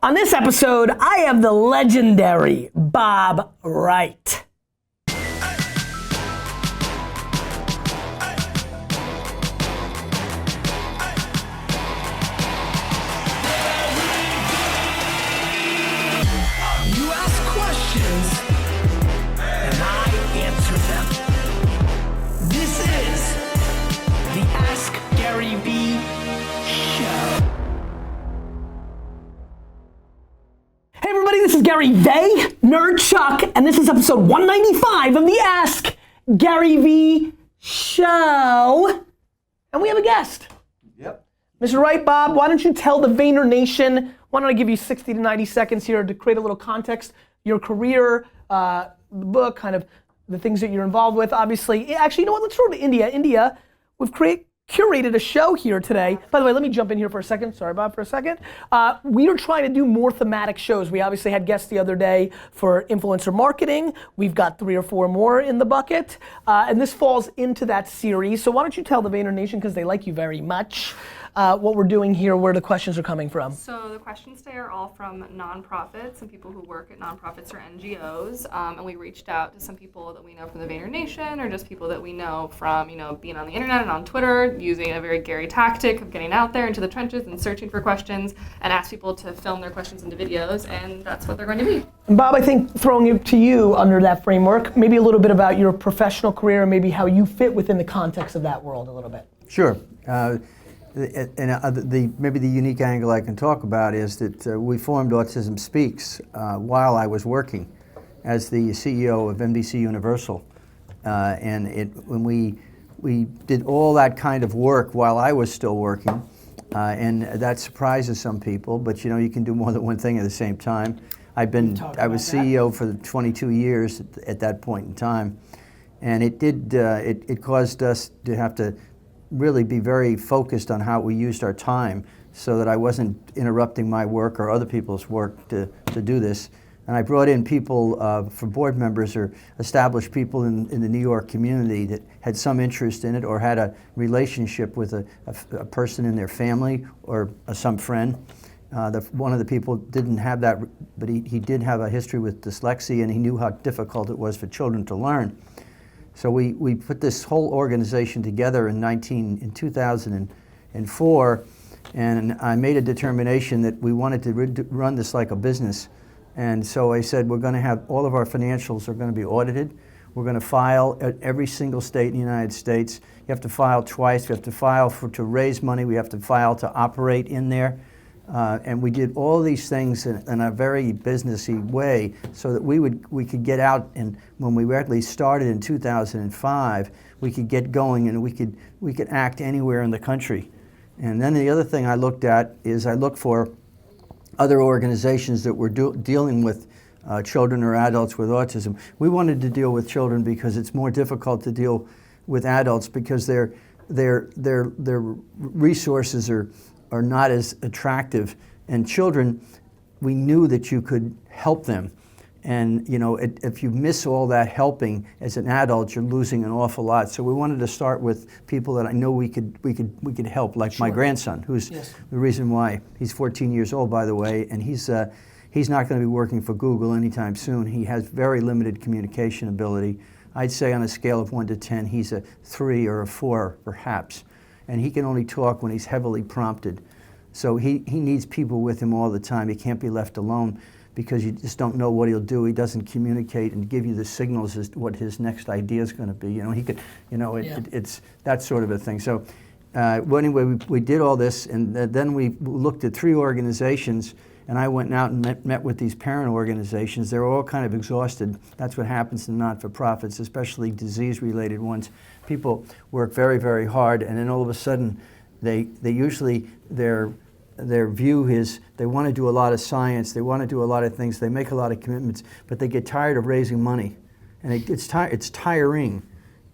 On this episode, I have the legendary Bob Wright. This is Gary Vay, Nerd Chuck, and this is episode 195 of the Ask Gary V Show. And we have a guest. Yep. Mr. Wright, Bob, why don't you tell the Vayner Nation, why don't I give you 60 to 90 seconds here to create a little context, your career, book, kind of the things that you're involved with. Obviously, actually, you know what, let's go to India. India, we've curated a show here today. By the way, let me jump in here for a second. Sorry, Bob, for a second. We are trying to do more thematic shows. We obviously had guests the other day for influencer marketing. We've got 3 or 4 more in the bucket. And this falls into that series. So why don't you tell the Vayner Nation, because they like you very much, what we're doing here, where the questions are coming from. So the questions today are all from nonprofits and people who work at nonprofits or NGOs. And we reached out to some people that we know from the Vayner Nation, or just people that we know from, being on the internet and on Twitter, using a very Gary tactic of getting out there into the trenches and searching for questions, and ask people to film their questions into videos, and that's what they're going to be. And Bob, I think throwing it to you under that framework, maybe a little bit about your professional career, and maybe how you fit within the context of that world a little bit. Sure. Maybe the unique angle I can talk about is that we formed Autism Speaks while I was working as the CEO of NBC Universal, when we did all that kind of work while I was still working, and that surprises some people. But you can do more than one thing at the same time. I was CEO for 22 years at that point in time, and it caused us to have to really be very focused on how we used our time, so that I wasn't interrupting my work or other people's work to do this. And I brought in people for board members or established people in the New York community that had some interest in it or had a relationship with a person in their family or some friend. One of the people didn't have that, but he did have a history with dyslexia, and he knew how difficult it was for children to learn. So we put this whole organization together in 2004, and I made a determination that we wanted to run this like a business. And so I said, we're going to have all of our financials are going to be audited. We're going to file at every single state in the United States. You have to file twice. You have to file to raise money. We have to file to operate in there. And we did all these things in a very businessy way, so that we could get out, and when we actually started in 2005, we could get going, and we could act anywhere in the country. And then the other thing I looked at is I looked for other organizations that were dealing with children or adults with autism. We wanted to deal with children because it's more difficult to deal with adults, because their resources are not as attractive. And children, we knew that you could help them. And if you miss all that helping as an adult, you're losing an awful lot. So we wanted to start with people that I know we could help, like Sure. My grandson, who's Yes. the reason why he's 14 years old, by the way, and he's not going to be working for Google anytime soon. He has very limited communication ability. I'd say on a scale of 1 to 10, he's a 3 or a 4, perhaps. And he can only talk when he's heavily prompted. So he needs people with him all the time. He can't be left alone, because you just don't know what he'll do. He doesn't communicate and give you the signals as to what his next idea is going to be. He could, it's that sort of a thing. So anyway, we did all this, and then we looked at 3 organizations, and I went out and met with these parent organizations. They're all kind of exhausted. That's what happens to not-for-profits, especially disease-related ones. People work very, very hard, and then all of a sudden, they usually, their view is they want to do a lot of science, they want to do a lot of things, they make a lot of commitments, but they get tired of raising money. And it's tiring.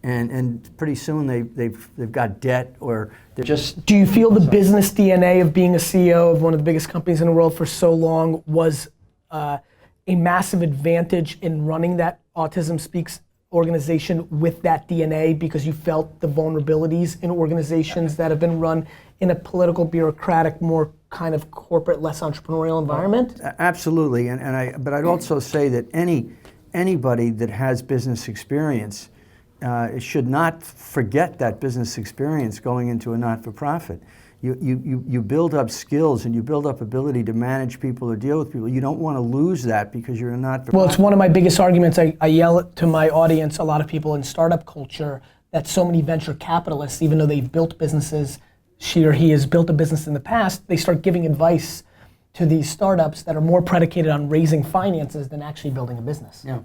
And pretty soon they've got debt, or they're just... Do you feel the business DNA of being a CEO of one of the biggest companies in the world for so long was a massive advantage in running that Autism Speaks organization with that DNA, because you felt the vulnerabilities in organizations that have been run in a political, bureaucratic, more kind of corporate, less entrepreneurial environment? Absolutely, but I'd also say that anybody that has business experience should not forget that business experience going into a not-for-profit. You build up skills and you build up ability to manage people or deal with people. You don't want to lose that because you're a not-for-profit. Well, it's one of my biggest arguments. I yell it to my audience, a lot of people in startup culture, that so many venture capitalists, even though they've built businesses, she or he has built a business in the past, they start giving advice to these startups that are more predicated on raising finances than actually building a business. Yeah.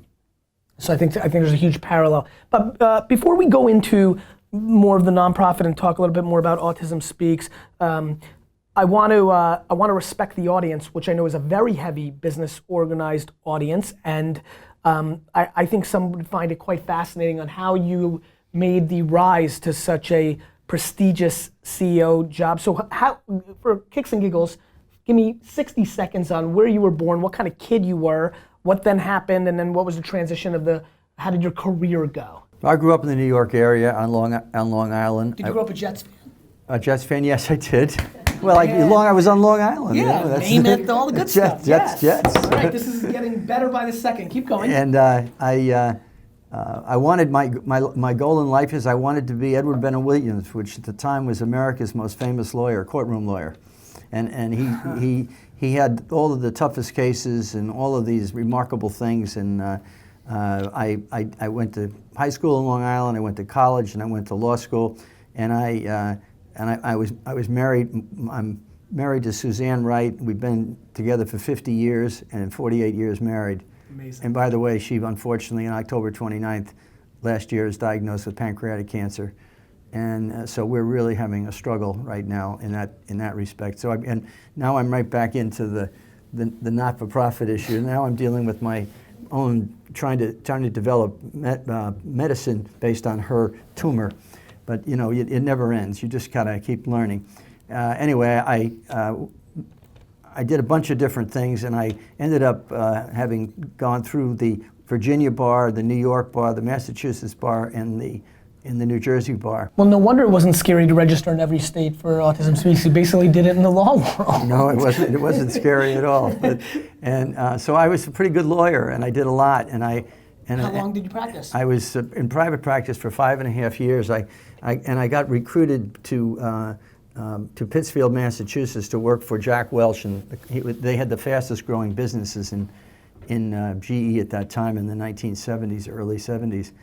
So I think there's a huge parallel. But before we go into more of the nonprofit and talk a little bit more about Autism Speaks, I want to respect the audience, which I know is a very heavy business organized audience, and I think some would find it quite fascinating on how you made the rise to such a prestigious CEO job. So how, for kicks and giggles, give me 60 seconds on where you were born, what kind of kid you were, what then happened, and then what was the transition of how did your career go? I grew up in the New York area on Long Island. Did you grow up a Jets fan? A Jets fan? Yes, I did. Well, I was on Long Island. Yeah, you know, name it, all the good stuff. Jets. All right, this is getting better by the second. Keep going. And I wanted my goal in life is I wanted to be Edward Bennett Williams, which at the time was America's most famous lawyer, courtroom lawyer, and he had all of the toughest cases and all of these remarkable things. And I went to high school in Long Island, I went to college, and I went to law school, and I was married. I'm married to Suzanne Wright. We've been together for 50 years and 48 years married. Amazing. And by the way, she unfortunately on October 29th last year is diagnosed with pancreatic cancer. And so we're really having a struggle right now in that respect. So now I'm right back into the not-for-profit issue. Now I'm dealing with my own trying to develop medicine based on her tumor, but you know it never ends. You just gotta keep learning. Anyway, I did a bunch of different things, and I ended up having gone through the Virginia bar, the New York bar, the Massachusetts bar, and the New Jersey bar. Well, no wonder it wasn't scary to register in every state for Autism Speaks. You basically did it in the law world. No, it wasn't. It wasn't scary at all. So I was a pretty good lawyer, and I did a lot. How long did you practice? I was in private practice for 5.5 years. I got recruited to Pittsfield, Massachusetts, to work for Jack Welch, and they had the fastest growing businesses in GE at that time in the 1970s, early 70s.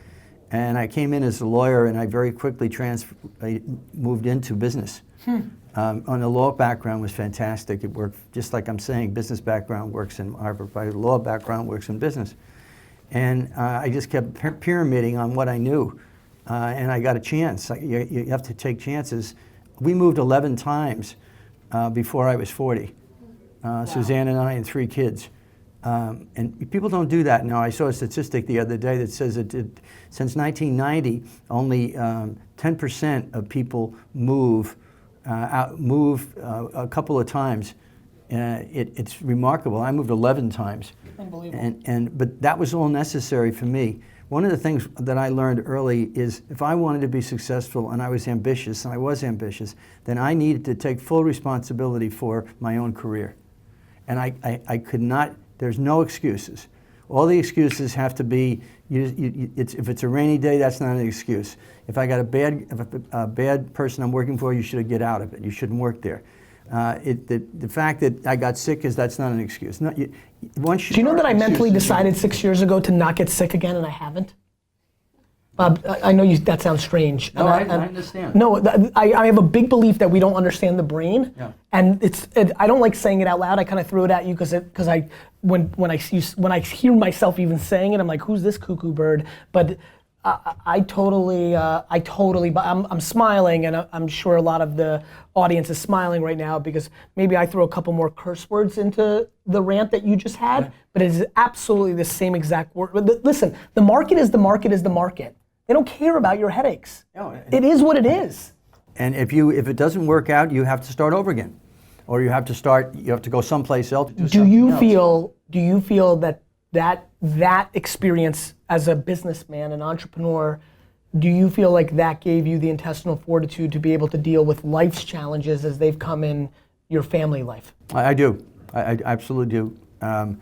And I came in as a lawyer, and I very quickly I moved into business. On the law background was fantastic. It worked, just like I'm saying, business background works in Harvard, but law background works in business. And I just kept pyramiding on what I knew, and I got a chance. You have to take chances. We moved 11 times before I was 40. Wow. Suzanne and I and 3 kids. And people don't do that now. I saw a statistic the other day that says that since 1990, only 10% of people move a couple of times. It's remarkable. I moved 11 times. Unbelievable. But that was all necessary for me. One of the things that I learned early is if I wanted to be successful and I was ambitious, and I was ambitious, then I needed to take full responsibility for my own career. And I could not. There's no excuses. All the excuses have to be, if it's a rainy day, that's not an excuse. If I got a bad person I'm working for, you should get out of it. You shouldn't work there. The fact that I got sick that's not an excuse. Do you know that I mentally decided 6 years ago to not get sick again, and I haven't? Bob, I know that sounds strange. No, I understand. No, I have a big belief that we don't understand the brain, and I don't like saying it out loud. I kind of threw it at you because when I hear myself even saying it, I'm like, who's this cuckoo bird? But I totally, but I'm smiling, and I'm sure a lot of the audience is smiling right now because maybe I threw a couple more curse words into the rant that you just had, but it is absolutely the same exact word. Listen, the market is the market is the market. They don't care about your headaches. No, it is what it is. And if it doesn't work out, you have to start over again, or you have to go someplace else. Do you feel that experience as a businessman, an entrepreneur, do you feel like that gave you the intestinal fortitude to be able to deal with life's challenges as they've come in your family life? I do. I absolutely do. I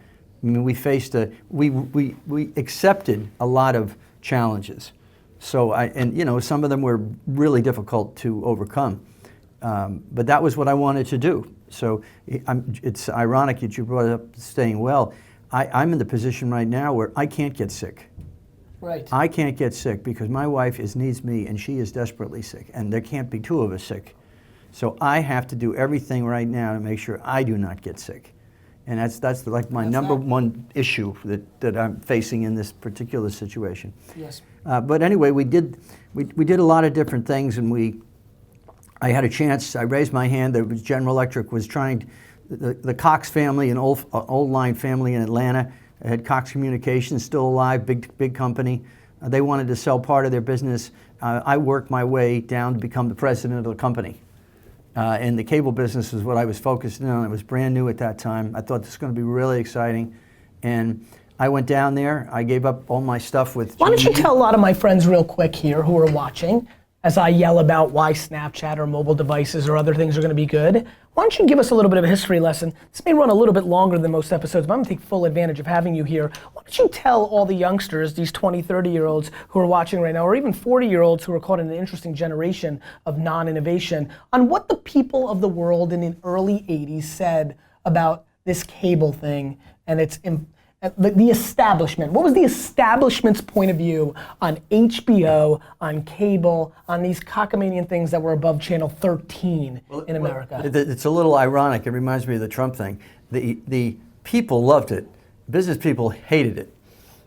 mean, we faced we accepted a lot of challenges. So some of them were really difficult to overcome. But that was what I wanted to do. So it's ironic that you brought up staying well. I'm in the position right now where I can't get sick. Right. I can't get sick because my wife needs me and she is desperately sick, and there can't be two of us sick. So I have to do everything right now to make sure I do not get sick. And that's like my number one issue that I'm facing in this particular situation. Yes. But anyway, we did a lot of different things, and I had a chance. I raised my hand. General Electric was trying. The Cox family, an old line family in Atlanta, had Cox Communications, still alive, big company. They wanted to sell part of their business. I worked my way down to become the president of the company. And the cable business is what I was focusing on. It was brand new at that time. I thought this was going to be really exciting. And I went down there. I gave up all my stuff with... Why don't you tell a lot of my friends real quick here who are watching, as I yell about why Snapchat or mobile devices or other things are going to be good, why don't you give us a little bit of a history lesson? This may run a little bit longer than most episodes, but I'm going to take full advantage of having you here. Why don't you tell all the youngsters, these 20, 30-year-olds who are watching right now, or even 40-year-olds who are caught in an interesting generation of non-innovation, on what the people of the world in the early 80s said about this cable thing and its the establishment. What was the establishment's point of view on HBO, on cable, on these cockamanian things that were above channel 13 in America? It's a little ironic. It reminds me of the Trump thing. The people loved it. Business people hated it.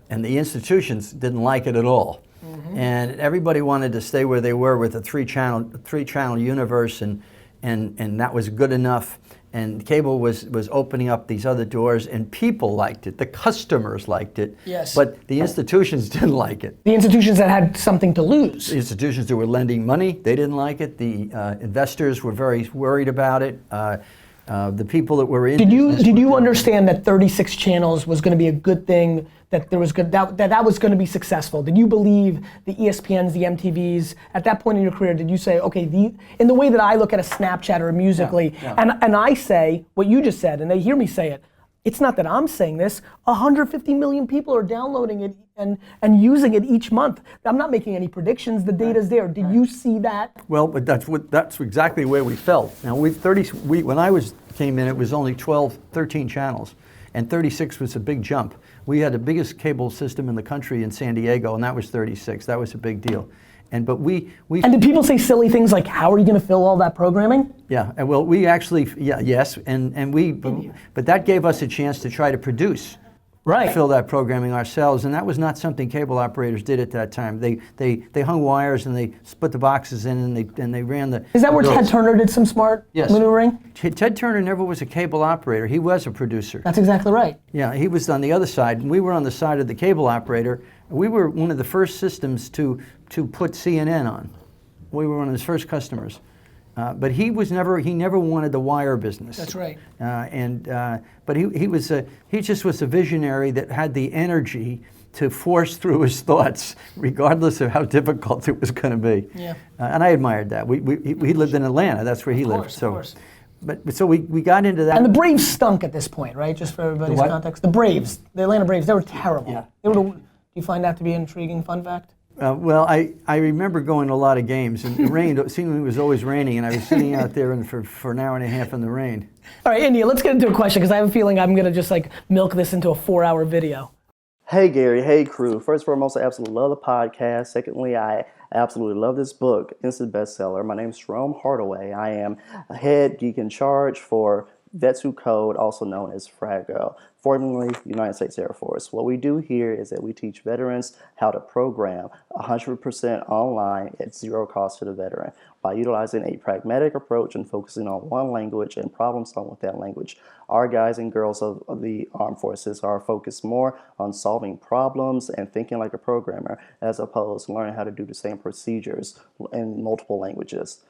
And the institutions didn't like it at all. Mm-hmm. And everybody wanted to stay where they were with a three-channel universe, and that was good enough. And cable was opening up these other doors, and people liked it. The customers liked it. Yes. But the institutions didn't like it. The institutions that had something to lose. The institutions that were lending money, they didn't like it. The investors were very worried about it. The people that were in. Did you understand that 36 channels was going to be a good thing? That there was good that was going to be successful? Did you believe the ESPNs, the MTVs at that point in your career? Did you say, okay, in the way that I look at a Snapchat or a Musical.ly, and I say what you just said, and they hear me say it. It's not that I'm saying this. 150 million people are downloading it and using it each month. I'm not making any predictions. The data's there. Did you see that? Well, but that's exactly where we felt. Now when I came in, it was only 13 channels, and 36 was a big jump. We had the biggest cable system in the country in San Diego, and that was 36. That was a big deal. And did people say silly things like, how are you going to fill all that programming? Yeah, and well, we actually, yes, but that gave us a chance to try to produce. Right. Fill that programming ourselves, and that was not something cable operators did at that time. They hung wires and they split the boxes in, and they ran the. Is that where Ted Turner did some smart maneuvering? Ted Turner never was a cable operator. He was a producer. That's exactly right. Yeah, he was on the other side, and we were on the side of the cable operator. We were one of the first systems to put CNN on. We were one of his first customers. But he never wanted the wire business. That's right. But he just was a visionary that had the energy to force through his thoughts, regardless of how difficult it was going to be. Yeah. And I admired that. He lived in Atlanta. That's where he lived. Of course. So we got into that. And the Braves stunk at this point, right? Just for everybody's context. The Braves, the Atlanta Braves, they were terrible. Yeah. Do you find that to be an intriguing fun fact? Well, I remember going to a lot of games, and it rained. It seemed it was always raining, and I was sitting out there for an hour and a half in the rain. All right, India, let's get into a question, because I have a feeling I'm going to just milk this into a 4-hour video. Hey, Gary. Hey, crew. First and foremost, I absolutely love the podcast. Secondly, I absolutely love this book, instant bestseller. My name is Jerome Hardaway. I am a head geek in charge for Vets Who Code, also known as Frago, formerly United States Air Force. What we do here is that we teach veterans how to program 100% online at zero cost to the veteran by utilizing a pragmatic approach and focusing on one language and problem solving with that language. Our guys and girls of the armed forces are focused more on solving problems and thinking like a programmer, as opposed to learning how to do the same procedures in multiple languages.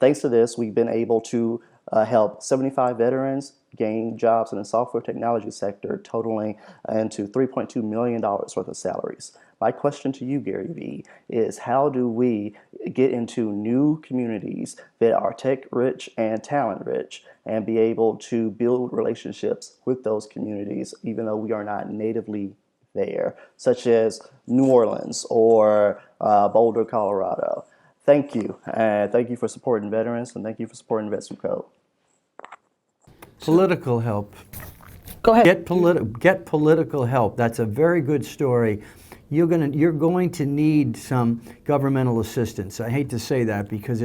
Thanks to this, we've been able to help 75 veterans gain jobs in the software technology sector, totaling into $3.2 million worth of salaries. My question to you, Gary Vee, is how do we get into new communities that are tech rich and talent rich and be able to build relationships with those communities, even though we are not natively there, such as New Orleans or Boulder, Colorado? Thank you. Thank you for supporting veterans, and thank you for supporting Vets Who Code. Political help. Go ahead. Get political help. That's a very good story. You're going to need some governmental assistance. I hate to say that because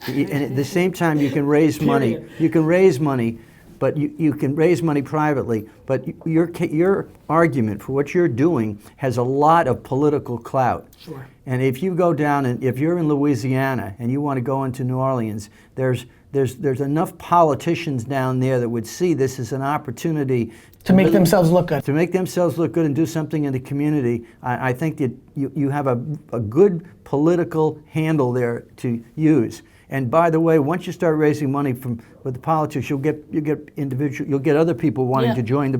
and at the same time you can raise money. You can raise money, but you can raise money privately. But your argument for what you're doing has a lot of political clout. Sure. And if you go down and if you're in Louisiana and you want to go into New Orleans, there's enough politicians down there that would see this as an opportunity to make themselves look good. To make themselves look good and do something in the community. I think that you have a good political handle there to use. And by the way, once you start raising money with the politics, you'll get other people wanting to join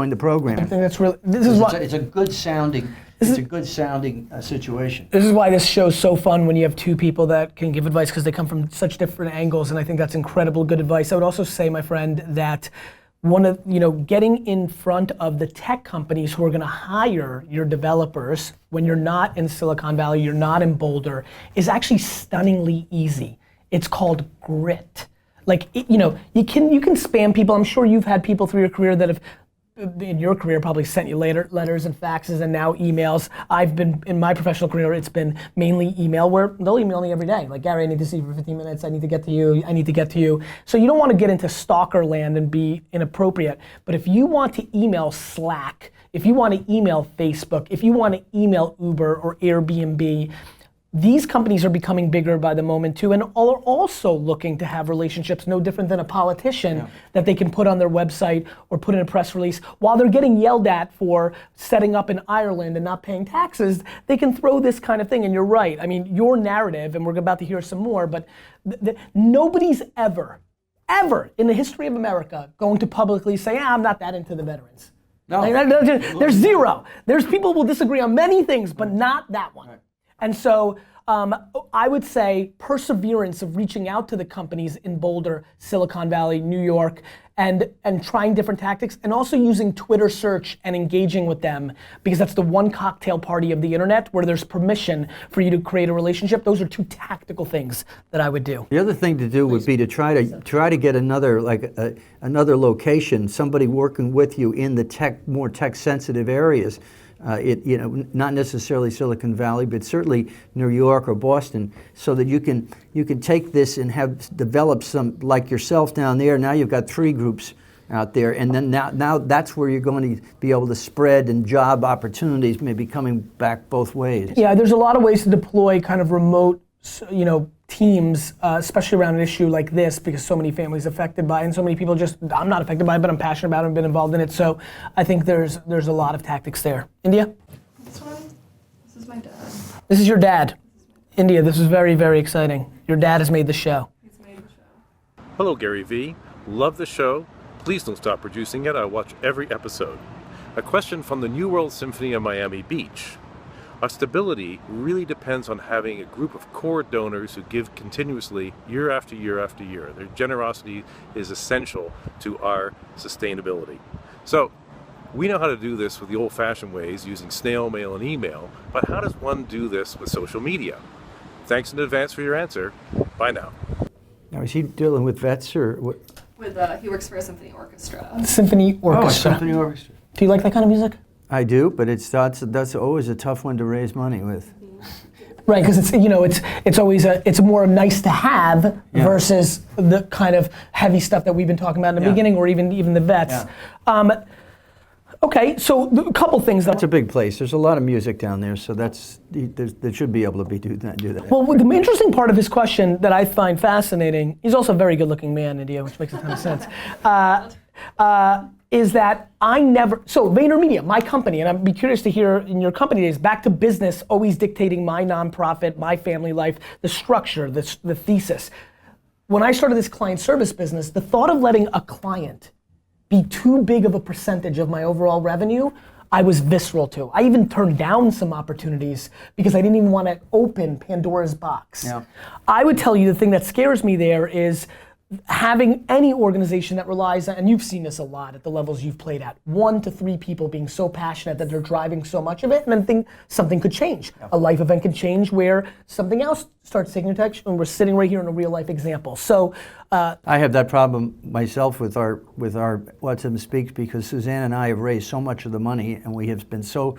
the program. I think that's really. It's a good sounding. It's a good sounding situation. This is why this show's so fun when you have two people that can give advice because they come from such different angles, and I think that's incredible good advice. I would also say, my friend, that getting in front of the tech companies who are going to hire your developers when you're not in Silicon Valley, you're not in Boulder, is actually stunningly easy. It's called grit. Like, you can spam people. I'm sure you've had people through your career that have, in your career, probably sent you letters and faxes and now emails. I've been, in my professional career, it's been mainly email where they'll email me every day. Like, Gary, I need to see you for 15 minutes. I need to get to you. So you don't want to get into stalker land and be inappropriate. But if you want to email Slack, if you want to email Facebook, if you want to email Uber or Airbnb, these companies are becoming bigger by the moment too, and are also looking to have relationships no different than a politician that they can put on their website or put in a press release. While they're getting yelled at for setting up in Ireland and not paying taxes, they can throw this kind of thing, and you're right. I mean, your narrative, and we're about to hear some more, but nobody's ever in the history of America going to publicly say, I'm not that into the veterans. No. There's zero. There's people who will disagree on many things, but not that one. Right. And so I would say perseverance of reaching out to the companies in Boulder, Silicon Valley, New York, and trying different tactics, and also using Twitter search and engaging with them, because that's the one cocktail party of the internet where there's permission for you to create a relationship. Those are two tactical things that I would do. The other thing to do would be to try to get another location, somebody working with you in the more tech sensitive areas. Not necessarily Silicon Valley, but certainly New York or Boston, so that you can take this and have developed some, like yourself down there. Now you've got 3 groups out there, and then now that's where you're going to be able to spread, and job opportunities may be coming back both ways. Yeah, there's a lot of ways to deploy kind of remote, teams, especially around an issue like this, because so many families affected by it, and so many people I'm not affected by it, but I'm passionate about it and been involved in it. So I think there's a lot of tactics there. India? This one? This is my dad. This is your dad. India, this is very, very exciting. Your dad has made the show. He's made the show. Hello, Gary Vee. Love the show. Please don't stop producing it. I watch every episode. A question from the New World Symphony of Miami Beach. Our stability really depends on having a group of core donors who give continuously year after year after year. Their generosity is essential to our sustainability. So we know how to do this with the old-fashioned ways, using snail mail and email, but how does one do this with social media? Thanks in advance for your answer. Bye now. Now, is he dealing with vets or what? He works for a symphony orchestra. Symphony orchestra. Oh, a symphony orchestra. Do you like that kind of music? I do, but that's always a tough one to raise money with. Right, because it's always it's more nice to have versus the kind of heavy stuff that we've been talking about in the beginning, or even the vets. Yeah. Okay, so a couple things. That's a big place. There's a lot of music down there, so they should be able to do that. Well, the interesting part of his question that I find fascinating, he's also a very good-looking man, India, which makes a ton of sense. Is that so VaynerMedia, my company, and I'd be curious to hear in your company days, back to business, always dictating my nonprofit, my family life, the structure, the thesis. When I started this client service business, the thought of letting a client be too big of a percentage of my overall revenue, I was visceral to. I even turned down some opportunities because I didn't even want to open Pandora's box. Yeah. I would tell you the thing that scares me there is having any organization that relies on, and you've seen this a lot at the levels you've played at, 1 to 3 people being so passionate that they're driving so much of it, and then think something could change. Yeah. A life event could change where something else starts taking attention, and we're sitting right here in a real life example. So I have that problem myself with our What's Up Speaks, because Suzanne and I have raised so much of the money, and we have been so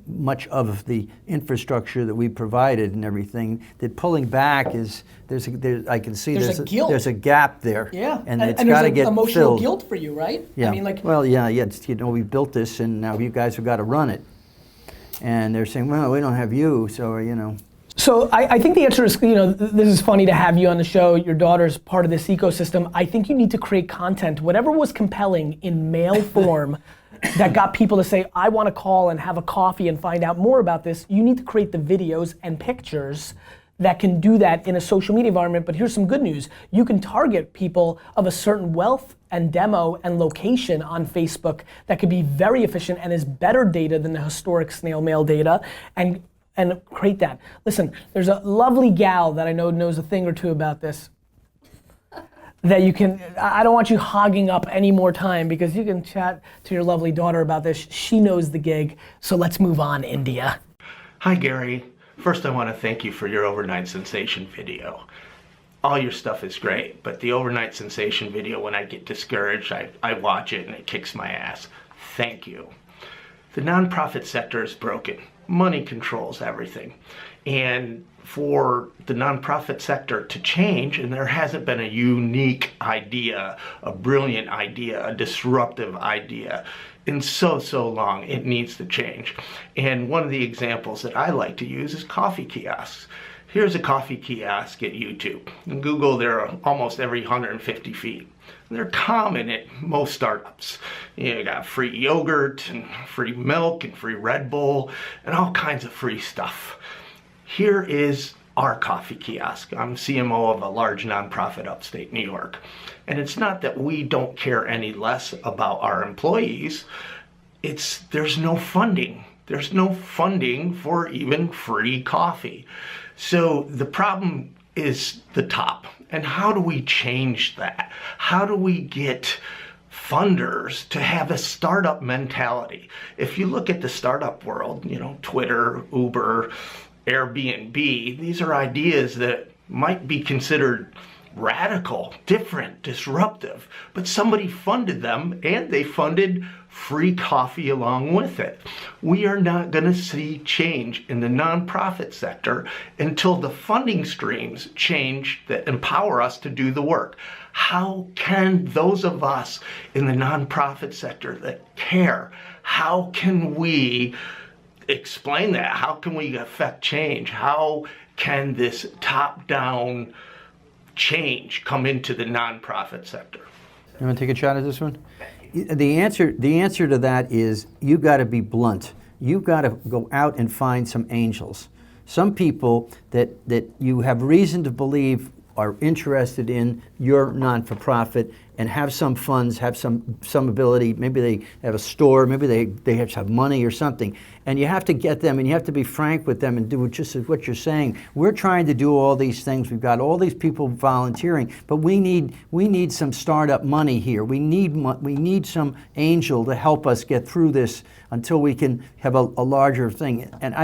much of the infrastructure that we provided and everything, that pulling back is, I can see there's a guilt. There's a gap there. Yeah, and it's got to get filled. Emotional guilt for you, right? Yeah. I mean, like, well, yeah, it's, we built this, and now you guys have got to run it. And they're saying, well, we don't have you, so. So I think the answer is, this is funny to have you on the show. Your daughter's part of this ecosystem. I think you need to create content, whatever was compelling in mail form, that got people to say, I want to call and have a coffee and find out more about this. You need to create the videos and pictures that can do that in a social media environment. But here's some good news. You can target people of a certain wealth and demo and location on Facebook that could be very efficient and is better data than the historic snail mail data, and create that. Listen, there's a lovely gal that I know knows a thing or two about this, that you can, I don't want you hogging up any more time because you can chat to your lovely daughter about this. She knows the gig. So let's move on, India. Hi, Gary. First, I want to thank you for your overnight sensation video. All your stuff is great, but the overnight sensation video, when I get discouraged, I watch it and it kicks my ass. Thank you. The nonprofit sector is broken. Money controls everything. And for the nonprofit sector to change, and there hasn't been a unique idea, a brilliant idea, a disruptive idea in so long, it needs to change. And one of the examples that I like to use is coffee kiosks. Here's a coffee kiosk at YouTube. In Google, they're almost every 150 feet. They're common at most startups. You got free yogurt and free milk and free Red Bull and all kinds of free stuff. Here is our coffee kiosk. I'm CMO of a large nonprofit upstate New York. And it's not that we don't care any less about our employees. It's there's no funding. There's no funding for even free coffee. So the problem is the top. And how do we change that? How do we get funders to have a startup mentality? If you look at the startup world, Twitter, Uber, Airbnb, these are ideas that might be considered radical, different, disruptive, but somebody funded them and they funded free coffee along with it. We are not going to see change in the nonprofit sector until the funding streams change that empower us to do the work. How can those of us in the nonprofit sector that care, how can we explain that? How can we affect change? How can this top-down change come into the nonprofit sector? You want to take a shot at this one? The answer to that is you got to be blunt. You've got to go out and find some angels, some people that you have reason to believe are interested in your non-for-profit and have some funds, have some ability. Maybe they have a store, maybe they have money or something. And you have to get them, and you have to be frank with them and do just what you're saying. We're trying to do all these things. We've got all these people volunteering, but we need some startup money here. We need some angel to help us get through this until we can have a larger thing. And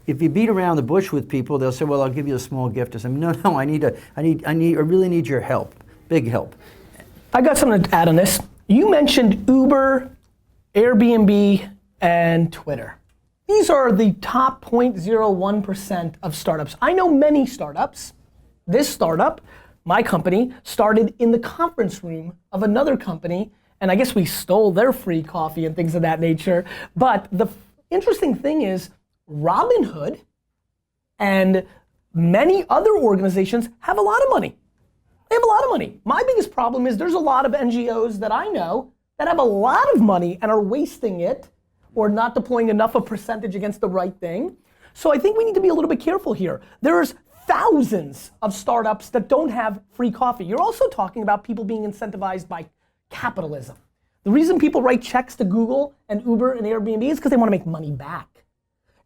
if you beat around the bush with people, they'll say, "Well, I'll give you a small gift." I say, "No, I really need your help, big help." I got something to add on this. You mentioned Uber, Airbnb, and Twitter. These are the top 0.01% of startups. I know many startups. This startup, my company, started in the conference room of another company, and I guess we stole their free coffee and things of that nature. But the interesting thing is, Robinhood and many other organizations have a lot of money. They have a lot of money. My biggest problem is there's a lot of NGOs that I know that have a lot of money and are wasting it or not deploying enough a percentage against the right thing. So I think we need to be a little bit careful here. There's thousands of startups that don't have free coffee. You're also talking about people being incentivized by capitalism. The reason people write checks to Google and Uber and Airbnb is because they want to make money back.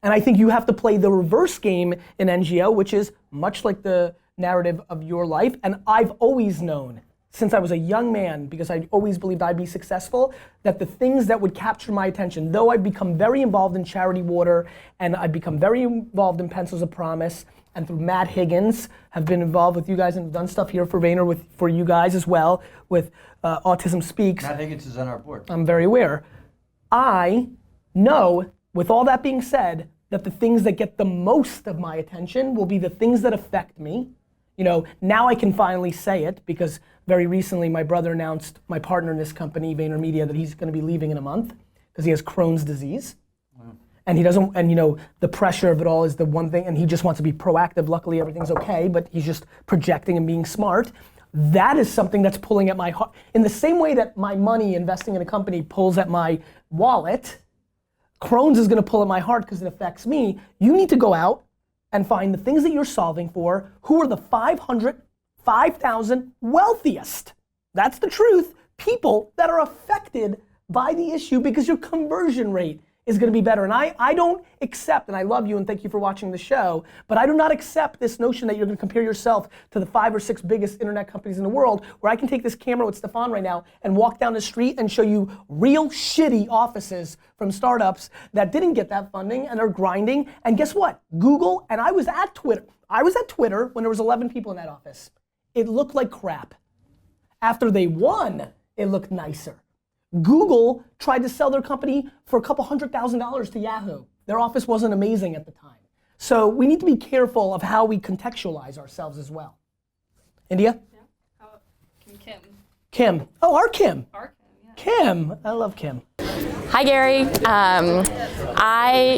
And I think you have to play the reverse game in NGO, which is much like the narrative of your life. And I've always known, since I was a young man, because I always believed I'd be successful, that the things that would capture my attention, though I'd become very involved in Charity Water, and I'd become very involved in Pencils of Promise, and through Matt Higgins, have been involved with you guys and have done stuff here for Vayner for you guys as well, with Autism Speaks. Matt Higgins is on our board. I'm very aware. I know, with all that being said, that the things that get the most of my attention will be the things that affect me. You know, now I can finally say it because very recently my brother announced, my partner in this company, VaynerMedia, that he's going to be leaving in a month because he has Crohn's disease. Wow. And he doesn't, and you know, the pressure of it all is the one thing, and he just wants to be proactive. Luckily everything's okay, but he's just projecting and being smart. That is something that's pulling at my heart. In the same way that my money investing in a company pulls at my wallet, Crohn's is going to pull at my heart because it affects me. You need to go out and find the things that you're solving for. Who are the 5,000 wealthiest? That's the truth. People that are affected by the issue because your conversion rate is going to be better. And I don't accept, and I love you and thank you for watching the show, but I do not accept this notion that you're going to compare yourself to the 5 or 6 biggest internet companies in the world, where I can take this camera with Stefan right now and walk down the street and show you real shitty offices from startups that didn't get that funding and are grinding. And guess what? Google, and I was at Twitter. I was at Twitter when there was 11 people in that office. It looked like crap. After they won, it looked nicer. Google tried to sell their company for a couple $100,000 to Yahoo. Their office wasn't amazing at the time. So we need to be careful of how we contextualize ourselves as well. India? Yeah. How about Kim? Kim. Oh, our Kim. Our Kim, yeah. Kim. I love Kim. Hi Gary.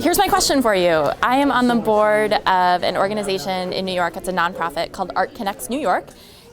Here's my question for you. I am on the board of an organization in New York. It's a nonprofit called Art Connects New York.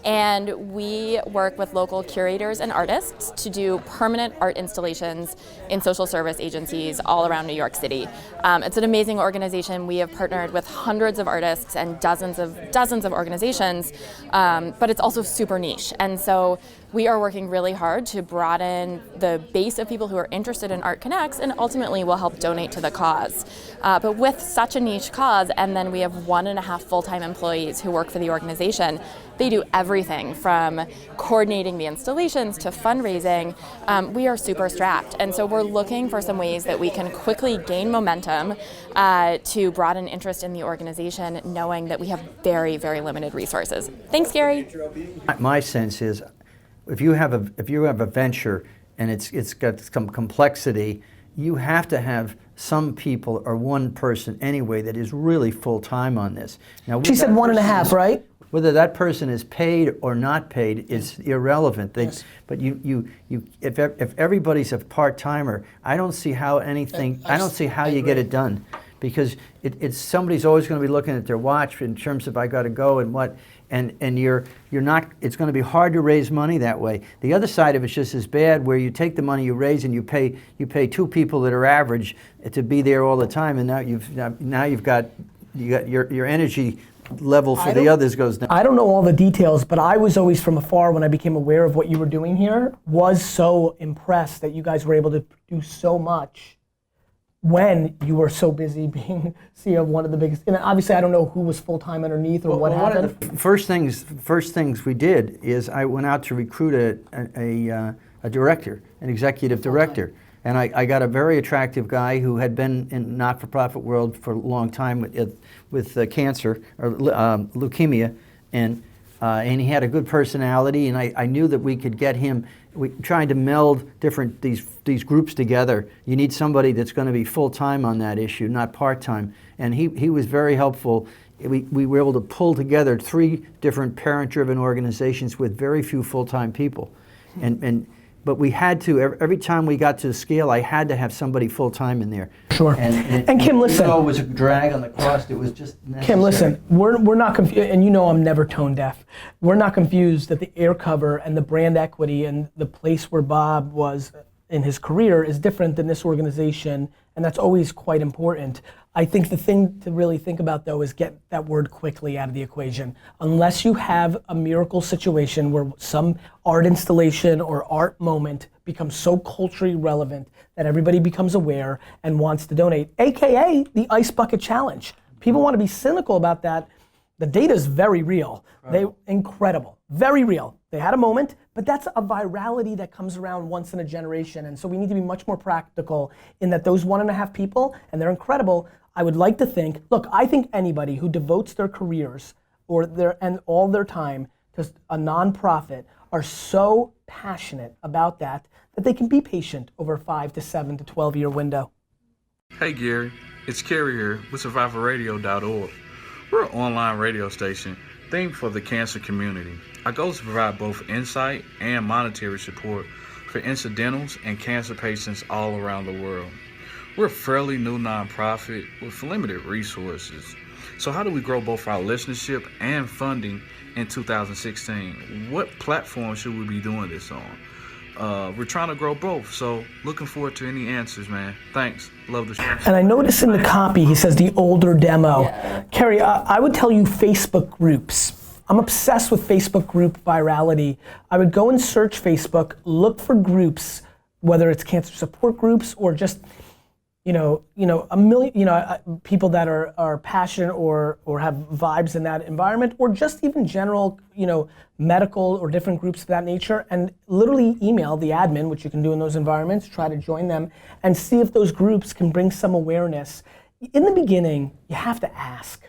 And we work with local curators and artists to do permanent art installations in social service agencies all around New York City. It's an amazing organization. We have partnered with hundreds of artists and dozens of organizations, but it's also super niche. And so we are working really hard to broaden the base of people who are interested in Art Connects and ultimately will help donate to the cause. But with such a niche cause, and then we have 1.5 full-time employees who work for the organization, they do everything from coordinating the installations to fundraising. We are super strapped. And so we're looking for some ways that we can quickly gain momentum to broaden interest in the organization, knowing that we have very, very limited resources. Thanks, Gary. My sense is, if you have a venture and it's got some complexity, you have to have some people or one person anyway that is really full time on this. Now, She said 1.5, right? Whether that person is paid or not paid is irrelevant. Yes. But if everybody's a part timer, I don't see how you get it done, because it's somebody's always going to be looking at their watch in terms of I got to go and what. And you're not. It's going to be hard to raise money that way. The other side of it's just as bad, where you take the money you raise and you pay 2 people that are average to be there all the time, and now you've got your energy level for the others goes down. I don't know all the details, but I was always from afar, when I became aware of what you were doing here, was so impressed that you guys were able to do so much when you were so busy being CEO of one of the biggest. And obviously I don't know who was full-time underneath or what happened. One of the first things we did is I went out to recruit a director, an executive director. And I got a very attractive guy who had been in not-for-profit world for a long time with cancer or leukemia, and he had a good personality, and I knew that we could get him. We tried to meld these groups together. You need somebody that's going to be full-time on that issue, not part-time. And he was very helpful. We were able to pull together 3 different parent-driven organizations with very few full-time people, but we had to, every time we got to the scale, I had to have somebody full-time in there. Sure. And Kim, listen. Even though it was a drag on the cost, it was just necessary. Kim, listen, we're not confused, and you know I'm never tone deaf. We're not confused that the air cover and the brand equity and the place where Bob was in his career is different than this organization, and that's always quite important. I think the thing to really think about, though, is get that word quickly out of the equation. Unless you have a miracle situation where some art installation or art moment becomes so culturally relevant that everybody becomes aware and wants to donate, AKA the Ice Bucket Challenge. People want to be cynical about that. The data is very real. Incredible, very real. They had a moment, but that's a virality that comes around once in a generation. And so we need to be much more practical in that those 1.5 people, and they're incredible, I would like to think, look, I think anybody who devotes their careers and all their time to a nonprofit are so passionate about that they can be patient over a 5 to 7 to 12 year window. Hey Gary, it's Kerry here with SurvivorRadio.org. We're an online radio station themed for the cancer community. Our goal is to provide both insight and monetary support for incidentals and cancer patients all around the world. We're a fairly new nonprofit with limited resources. So how do we grow both our listenership and funding in 2016? What platform should we be doing this on? We're trying to grow both, so looking forward to any answers, man. Thanks. Love the show. And I noticed in the copy, he says the older demo. Yeah. Kerry, I would tell you Facebook groups. I'm obsessed with Facebook group virality. I would go and search Facebook, look for groups, whether it's cancer support groups or just a million, people that are passionate or have vibes in that environment, or just even general, medical or different groups of that nature, and literally email the admin, which you can do in those environments, try to join them, and see if those groups can bring some awareness. In the beginning, you have to ask.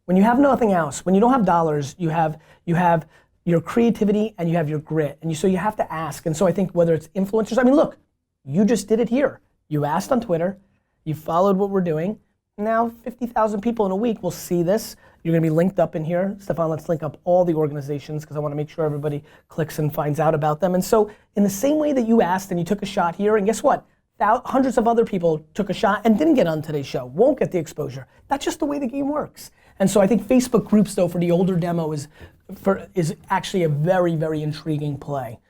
When you have nothing else, when you don't have dollars, you have your creativity and you have your grit, and so you have to ask. And so I think whether it's influencers, I mean, look, you just did it here. You asked on Twitter. You followed what we're doing. Now 50,000 people in a week will see this. You're gonna be linked up in here. Stefan, let's link up all the organizations because I wanna make sure everybody clicks and finds out about them. And so in the same way that you asked and you took a shot here, and guess what? Hundreds of other people took a shot and didn't get on today's show, won't get the exposure. That's just the way the game works. And so I think Facebook groups though for the older demo is actually a very, very intriguing play.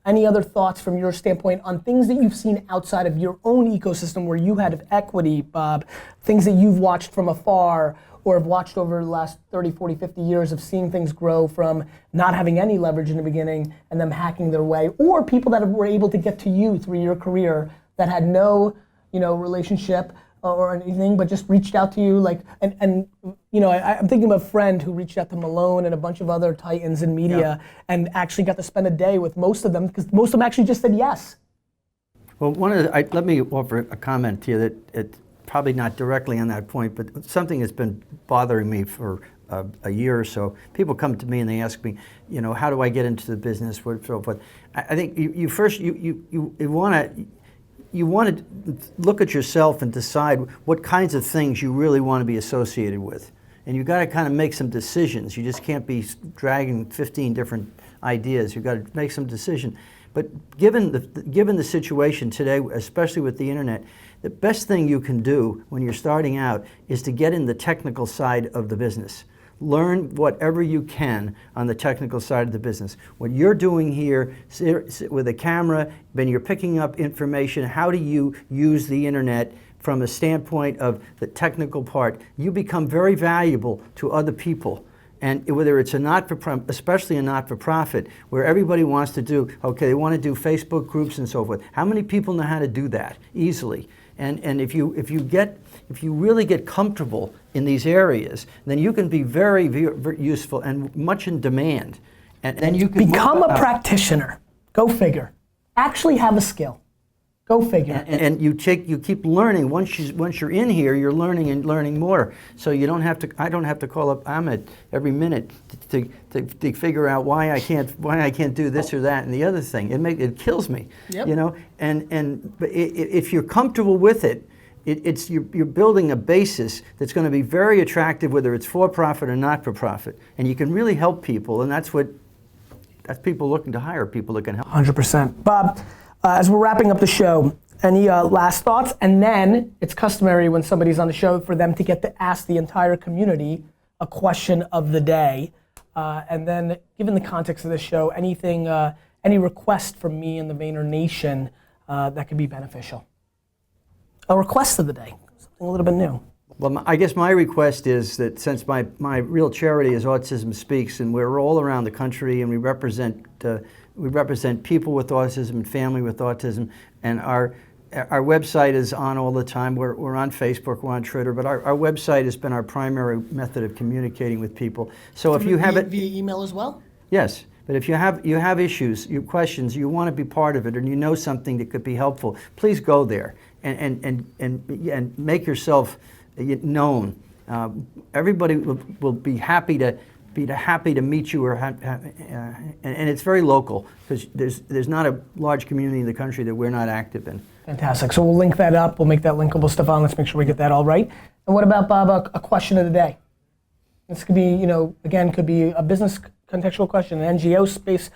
Any other thoughts from your standpoint on things that you've seen outside of your own ecosystem where you had equity, Bob? Things that you've watched from afar or have watched over the last 30, 40, 50 years of seeing things grow from not having any leverage in the beginning and them hacking their way, or people that were able to get to you through your career that had no, relationship or anything, but just reached out to you, I'm thinking of a friend who reached out to Malone and a bunch of other titans in media and actually got to spend a day with most of them because most of them actually just said yes. Well, let me offer a comment to you that it's probably not directly on that point, but something that's been bothering me for a year or so. People come to me and they ask me, how do I get into the business? So forth. I think you want to look at yourself and decide what kinds of things you really want to be associated with. And you've got to kind of make some decisions. You just can't be dragging 15 different ideas. You've got to make some decision. But given the situation today, especially with the internet, the best thing you can do when you're starting out is to get in the technical side of the business. Learn whatever you can on the technical side of the business. What you're doing here with a camera, when you're picking up information, how do you use the internet from a standpoint of the technical part? You become very valuable to other people. And whether it's especially a not-for-profit, where everybody wants to do, they want to do Facebook groups and so forth. How many people know how to do that easily? And if you really get comfortable in these areas, then you can be very, very useful and much in demand. And then you can become a practitioner. Go figure. Actually have a skill. Go figure. And you keep learning. Once you're in here, you're learning and learning more. So I don't have to call up Ahmed every minute to figure out why I can't do this or that and the other thing. It kills me. Yep. But if you're comfortable with it, you're building a basis that's going to be very attractive, whether it's for-profit or not-for-profit, and you can really help people, and that's people looking to hire people that can help. 100%. Bob, as we're wrapping up the show, any last thoughts? And then it's customary when somebody's on the show for them to get to ask the entire community a question of the day, and then given the context of this show, any request from me and the Vayner Nation that could be beneficial. A request of the day, something a little bit new. Well, I guess my request is that since my real charity is Autism Speaks, and we're all around the country and we represent We represent people with autism and family with autism, and our website is on all the time. We're on Facebook, we're on Twitter, but our website has been our primary method of communicating with people. So if you have it via email as well? Yes, but if you have issues, you questions, you want to be part of it, and you know something that could be helpful, please go there and make yourself known. Everybody will be happy to meet you, and it's very local because there's not a large community in the country that we're not active in. Fantastic. So we'll link that up. We'll make that linkable. Stefan, let's make sure we get that all right. And what about, Bob, a question of the day? This could be, again, could be a business contextual question, an NGO space.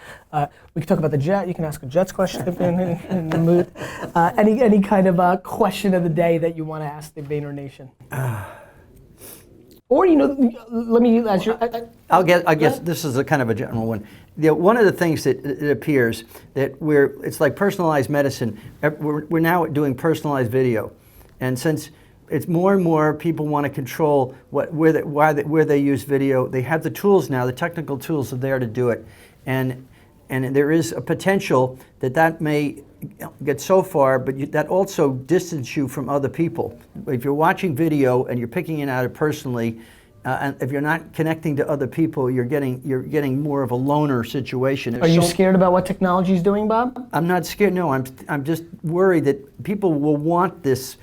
We could talk about the jet. You can ask a Jets question if you're in the mood. Any kind of question of the day that you want to ask the Vayner Nation. Or, let me ask you. I guess this is a kind of a general one. One of the things that it appears that it's like personalized medicine. We're now doing personalized video, and since it's more and more people want to control where they use video, they have the tools now. The technical tools are there to do it, and there is a potential that may get so far, but that also distance you from other people. If you're watching video and you're picking it out personally, and if you're not connecting to other people, you're getting more of a loner situation. Are you scared about what technology is doing, Bob? I'm not scared. No, I'm just worried that people will want this,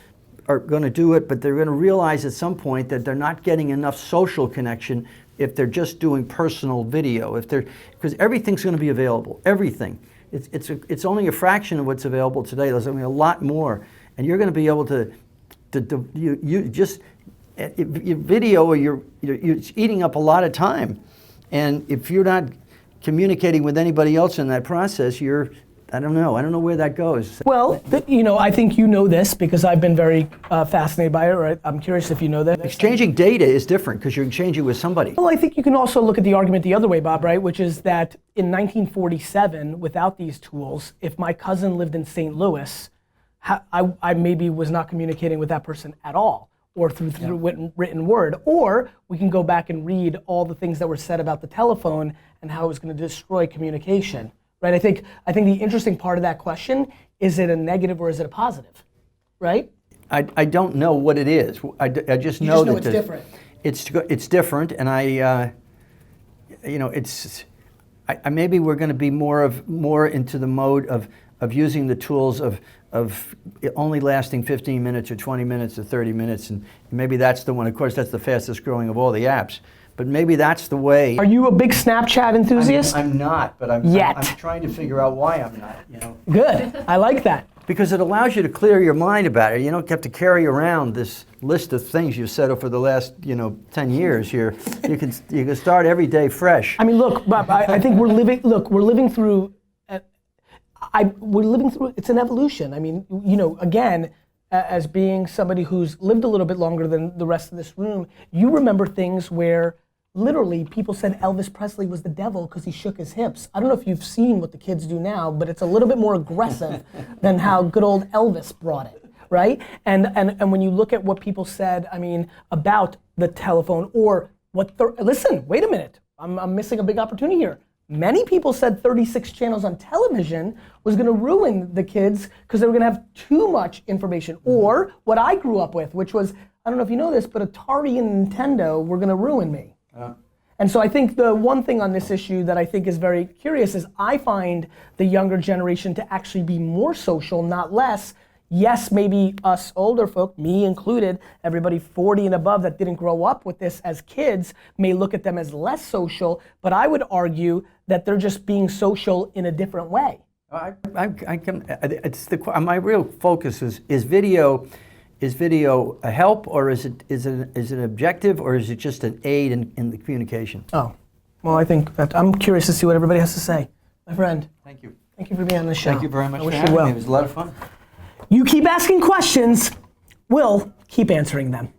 are going to do it, but they're going to realize at some point that they're not getting enough social connection if they're just doing personal video. Because everything's going to be available. Everything. It's only a fraction of what's available today. There's going to be a lot more, and you're going to be able to you just your video. You're eating up a lot of time, and if you're not communicating with anybody else in that process, I don't know where that goes. Well, I think you know this because I've been very fascinated by it, right? I'm curious if you know that. Exchanging data is different because you're exchanging with somebody. Well, I think you can also look at the argument the other way, Bob, right? Which is that in 1947, without these tools, if my cousin lived in St. Louis, I maybe was not communicating with that person at all, or through written word. Or we can go back and read all the things that were said about the telephone and how it was going to destroy communication. Right, I think the interesting part of that question, is it a negative or is it a positive, right? I don't know what it is. I just know that it's different. It's different, and maybe we're going to be more into the mode of using the tools of it only lasting 15 minutes or 20 minutes or 30 minutes, and maybe that's the one. Of course, that's the fastest growing of all the apps. But maybe that's the way. Are you a big Snapchat enthusiast? I'm not, but I'm trying to figure out why I'm not. Good. I like that. Because it allows you to clear your mind about it. You don't have to carry around this list of things you've set up for the last 10 years. You can start every day fresh. I mean, look, Bob, I think we're living through. It's an evolution. I mean, again, as being somebody who's lived a little bit longer than the rest of this room, you remember things where literally people said Elvis Presley was the devil because he shook his hips. I don't know if you've seen what the kids do now, but it's a little bit more aggressive than how good old Elvis brought it, right? And when you look at what people said, about the telephone or listen, wait a minute, I'm missing a big opportunity here. Many people said 36 channels on television was going to ruin the kids because they were going to have too much information. Or what I grew up with, which was, I don't know if you know this, but Atari and Nintendo were going to ruin me. And so I think the one thing on this issue that I think is very curious is I find the younger generation to actually be more social, not less. Yes, maybe us older folk, me included, everybody 40 and above that didn't grow up with this as kids may look at them as less social, but I would argue that they're just being social in a different way. My real focus is video. Is video a help, or is it an objective, or is it just an aid in the communication? Oh, well, I think that I'm curious to see what everybody has to say. My friend. Thank you. Thank you for being on the show. Thank you very much I wish for you having well. me. It was a lot of fun. You keep asking questions, we'll keep answering them.